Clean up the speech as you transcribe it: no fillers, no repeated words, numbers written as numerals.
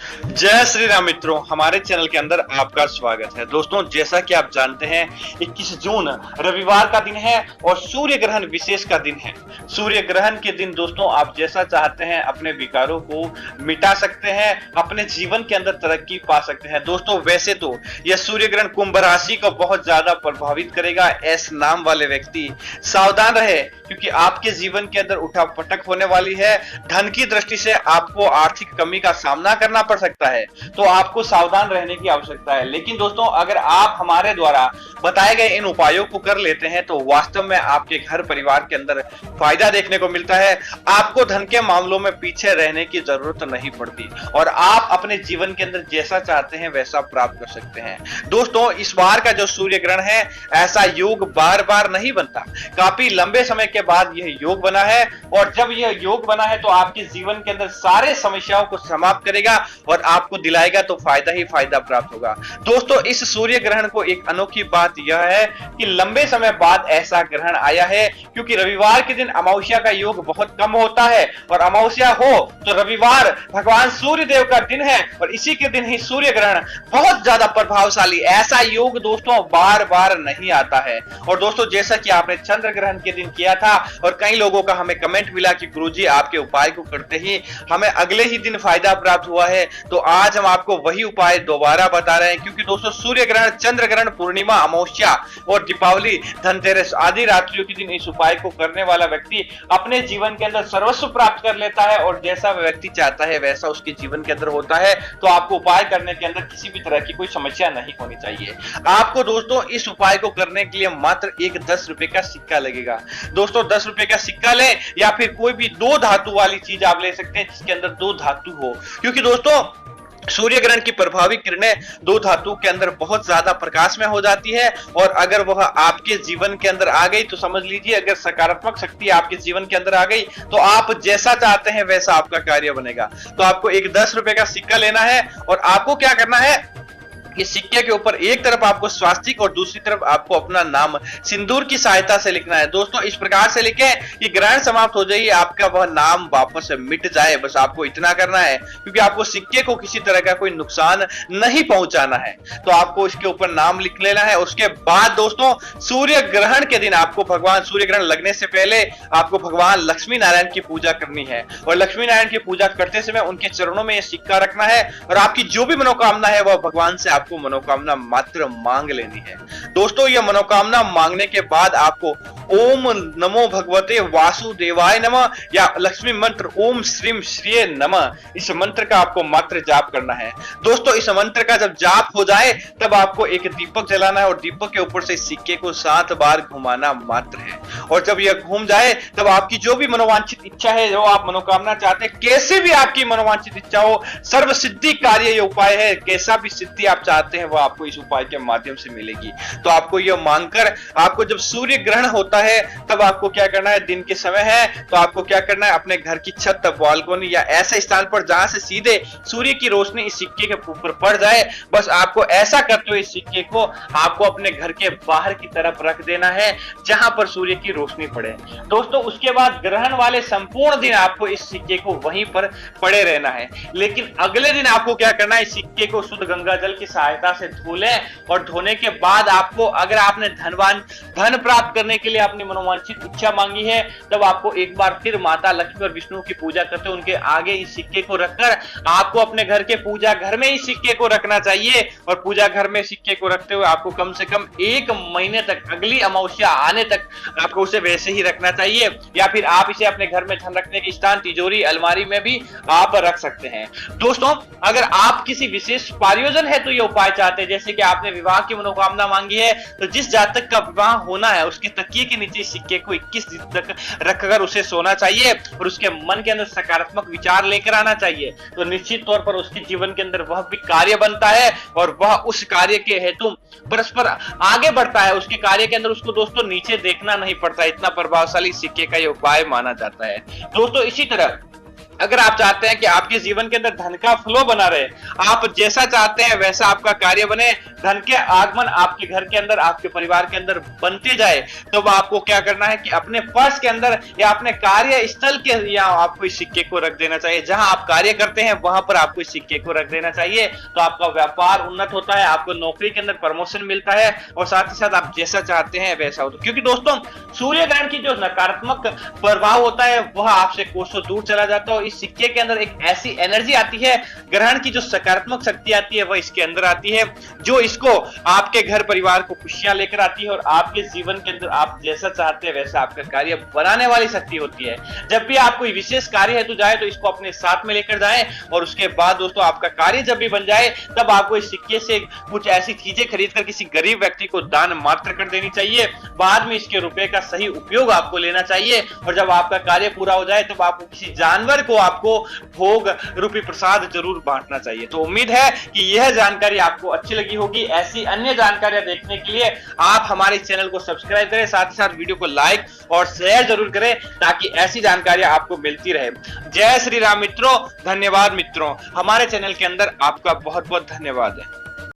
जय श्री राम मित्रों, हमारे चैनल के अंदर आपका स्वागत है। दोस्तों, जैसा कि आप जानते हैं 21 जून रविवार का दिन है और सूर्य ग्रहण विशेष का दिन है। सूर्य ग्रहण के दिन दोस्तों आप जैसा चाहते हैं अपने विकारों को मिटा सकते हैं, अपने जीवन के अंदर तरक्की पा सकते हैं। दोस्तों, वैसे तो यह सूर्य ग्रहण कुंभ राशि को बहुत ज्यादा प्रभावित करेगा। एस नाम वाले व्यक्ति सावधान रहे, क्योंकि आपके जीवन के अंदर उठापटक होने वाली है। धन की दृष्टि से आपको आर्थिक कमी का सामना करना पड़ सकता है, तो आपको सावधान रहने की आवश्यकता है। लेकिन दोस्तों, अगर आप हमारे द्वारा बताए गए इन उपायों को कर लेते हैं तो वास्तव में आपके घर परिवार के अंदर फायदा देखने को मिलता है। आपको धन के मामलों में पीछे रहने की जरूरत नहीं पड़ती और आप अपने जीवन के अंदर जैसा चाहते हैं वैसा प्राप्त कर सकते हैं। दोस्तों, इस बार का जो सूर्य ग्रहण है, ऐसा योग बार बार नहीं बनता। काफी लंबे समय के बाद यह योग बना है और जब यह योग बना है तो आपके जीवन के अंदर सारे समस्याओं को समाप्त करेगा और आपको दिलाएगा तो फायदा ही फायदा प्राप्त होगा। दोस्तों, इस सूर्य ग्रहण को एक अनोखी बात यह है कि लंबे समय बाद ऐसा ग्रहण आया है, क्योंकि रविवार के दिन अमावस्या का योग बहुत कम होता है और अमावस्या हो तो रविवार भगवान सूर्य देव का दिन है और इसी के दिन ही सूर्य ग्रहण बहुत ज्यादा प्रभावशाली। ऐसा योग दोस्तों बार बार नहीं आता है। और दोस्तों, जैसा कि आपने चंद्र ग्रहण के दिन किया था और कई लोगों का हमें कमेंट मिला कि गुरुजी आपके उपाय को करते ही हमें अगले ही दिन फायदा प्राप्त हुआ है, तो आज हम आपको वही उपाय दोबारा बता रहे हैं। क्योंकि दोस्तों, सूर्य ग्रहण, चंद्र ग्रहण, पूर्णिमा, अमावस्या और दीपावली, धनतेरस आदि रात्रियों के दिन इस उपाय को करने वाला व्यक्ति अपने जीवन के अंदर सर्वस्व प्राप्त कर लेता है और जैसा व्यक्ति चाहता है वैसा उसके जीवन के अंदर होता है। तो आपको उपाय करने के अंदर किसी भी तरह की कोई समस्या नहीं होनी चाहिए। आपको दोस्तों इस उपाय को करने के लिए मात्र एक 10 रुपए का सिक्का लगेगा। दोस्तों, 10 रुपए का सिक्का ले या फिर कोई भी दो धातु वाली चीज आप ले सकते हैं जिसके अंदर दो धातु हो, क्योंकि दोस्तों सूर्य ग्रहण की प्रभावी किरणें दो धातु के अंदर बहुत ज्यादा प्रकाश में हो जाती है और अगर वह आपके जीवन के अंदर आ गई तो समझ लीजिए, अगर सकारात्मक शक्ति आपके जीवन के अंदर आ गई तो आप जैसा चाहते हैं वैसा आपका कार्य बनेगा। तो आपको एक 10 रुपए का सिक्का लेना है और आपको क्या करना है, इस सिक्के के ऊपर एक तरफ आपको स्वास्तिक और दूसरी तरफ आपको अपना नाम सिंदूर की सहायता से लिखना है। दोस्तों, इस प्रकार से लिखें कि ग्रहण समाप्त हो जाए, आपका वह नाम वापस मिट जाए। बस आपको इतना करना है, क्योंकि आपको सिक्के को किसी तरह का कोई नुकसान नहीं पहुंचाना है। तो आपको इसके ऊपर नाम लिख लेना है। उसके बाद दोस्तों, सूर्य ग्रहण के दिन आपको भगवान, सूर्य ग्रहण लगने से पहले आपको भगवान लक्ष्मी नारायण की पूजा करनी है और लक्ष्मी नारायण की पूजा करते समय उनके चरणों में यह सिक्का रखना है और आपकी जो भी मनोकामना है वह भगवान से आपको मनोकामना मात्र मांग लेनी है। दोस्तों, यह मनोकामना मांगने के बाद आपको ओम नमो भगवते वासुदेवाय नमः या लक्ष्मी मंत्र ओम श्रीम श्रीये नमः, इस मंत्र का आपको मात्र जाप करना है। दोस्तों, इस मंत्र का जब जाप हो जाए तब आपको एक दीपक जलाना है और दीपक के ऊपर से सिक्के को 7 बार घुमाना मात्र है। और जब यह घूम जाए तब आपकी जो भी मनोवांछित इच्छा है, जो आप मनोकामना चाहते हैं, कैसे भी आपकी मनोवांछित इच्छा हो, सर्व सिद्धि कार्य ये उपाय है। कैसा भी सिद्धि आप चाहते हैं वह आपको इस उपाय के माध्यम से मिलेगी। तो आपको यह मांगकर, आपको जब सूर्य ग्रहण होता है तब आपको क्या करना है, दिन के समय है तो आपको क्या करना है, अपने घर की छत, बालकनी या ऐसे स्थान पर जहां से सीधे सूर्य की रोशनी इस सिक्के के ऊपर पड़ जाए, बस आपको ऐसा करते हुए इस सिक्के को आपको अपने घर के बाहर की तरफ रख देना है जहां पर सूर्य की रोशनी पड़े। दोस्तों, उसके बाद ग्रहण वाले संपूर्ण दिन आपको इस सिक्के को वहीं पर पड़े रहना है। लेकिन अगले दिन आपको क्या करना है, इस सिक्के को शुद्ध गंगा जल की सहायता से धो लें और धोने के बाद आपको, अगर आपने धन प्राप्त करने के लिए अपनी मनोवांछित इच्छा मांगी है, तब आपको एक बार फिर माता लक्ष्मी और विष्णु की पूजा करते हुए उनके आगे इस सिक्के को रखकर आपको अपने घर के पूजा घर में इस सिक्के को रखना चाहिए। और पूजा घर में सिक्के को रखते हुए आपको कम से कम 1 महीने तक, अगली अमावस्या आने तक आपको उसे वैसे ही रखना चाहिए। या फिर आप इसे अपने घर में धन रखने के स्थान, तिजोरी, अलमारी में भी आप रख सकते हैं। दोस्तों, अगर आप किसी विशेष प्रयोजन है तो ये उपाय चाहते हैं, जैसे कि आपने विवाह की मनोकामना मांगी है, तो जिस जातक का विवाह होना है उसके तकिए के नीचे सिक्के को 21 दिन तक रखकर उसे सोना चाहिए और उसके मन के अंदर सकारात्मक विचार लेकर आना चाहिए। तो निश्चित तौर पर उसके जीवन के अंदर वह भी कार्य बनता है और वह उस कार्य के हेतु परस्पर आगे बढ़ता है। उसके कार्य के अंदर उसको दोस्तों नीचे देखना नहीं पड़ता। इतना प्रभावशाली सिक्के का यह उपाय माना जाता है। दोस्तों, इसी तरह अगर आप चाहते हैं कि आपके जीवन के अंदर धन का फ्लो बना रहे, आप जैसा चाहते हैं वैसा आपका कार्य बने, धन के आगमन आपके घर के अंदर, आपके परिवार के अंदर बनते जाए, तो आपको क्या करना है कि अपने पर्स के अंदर या अपने कार्य स्थल के या आपको इस सिक्के को रख देना चाहिए। जहां आप कार्य करते हैं वहां पर आपको इस सिक्के को रख देना चाहिए, तो आपका व्यापार उन्नत होता है, आपको नौकरी के अंदर प्रमोशन मिलता है और साथ ही साथ आप जैसा चाहते हैं वैसा होता है। क्योंकि दोस्तों सूर्य ग्रहण की जो नकारात्मक प्रभाव होता है वह आपसे कोसों दूर चला जाता है, और इस सिक्के के अंदर एक ऐसी एनर्जी आती है, ग्रहण की जो सकारात्मक शक्ति आती है वह इसके अंदर आती है, जो इसको आपके घर परिवार को खुशियां लेकर आती है और आपके जीवन के अंदर आप जैसा चाहते हैं वैसा आपका कार्य बनाने वाली शक्ति होती है। जब भी आप कोई विशेष कार्य हेतु जाए तो इसको अपने साथ में लेकर जाएं, और उसके बाद दोस्तों आपका कार्य जब भी बन जाए तब आपको इस सिक्के से कुछ ऐसी चीजें खरीदकर किसी गरीब व्यक्ति को दान मात्र कर देनी चाहिए। बाद में इसके रुपए का सही उपयोग आपको लेना चाहिए, और जब आपका कार्य पूरा हो जाए तब आपको किसी जानवर को आपको भोग रूपी प्रसाद जरूर बांटना चाहिए। तो उम्मीद है कि यह जानकारी आपको अच्छी लगी होगी। ऐसी अन्य जानकारियां देखने के लिए आप हमारे चैनल को सब्सक्राइब करें, साथ ही साथ वीडियो को लाइक और शेयर जरूर करें ताकि ऐसी जानकारियां आपको मिलती रहे। जय श्री राम मित्रों, धन्यवाद मित्रों, हमारे चैनल के अंदर आपका बहुत बहुत धन्यवाद है।